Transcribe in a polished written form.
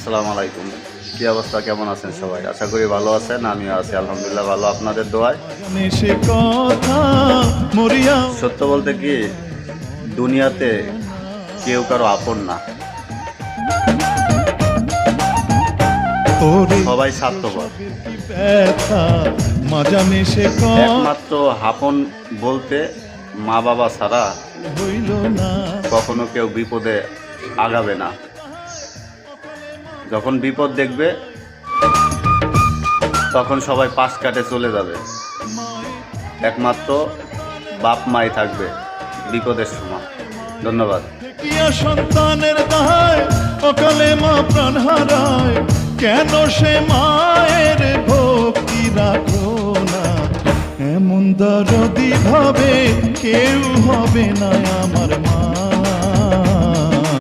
আসসালামু আলাইকুম। কি অবস্থা, কেমন আছেন সবাই? আশা করি ভালো আছেন। আমিও আছি আলহামদুলিল্লাহ ভালো, আপনাদের দোয়ায়। সত্য বলতে কি, দুনিয়াতে কেউ কারো আপন না, সবাই স্বার্থপর। একমাত্র আপন বলতে মা বাবা ছাড়া কখনো কেউ বিপদে আগাবে না। যখন বিপদ দেখবে তখন সবাই পাশ কাটে চলে যাবে। একমাত্র বাপ মাই থাকবে বিপদের সময়। ধন্যবাদ। সন্তানের দায় অকালে মা প্রাণ হারায়, কেন সে মায়ের ভক্তি রাখো না? এমন দরদি ভাবে কেউ হবে না আমার।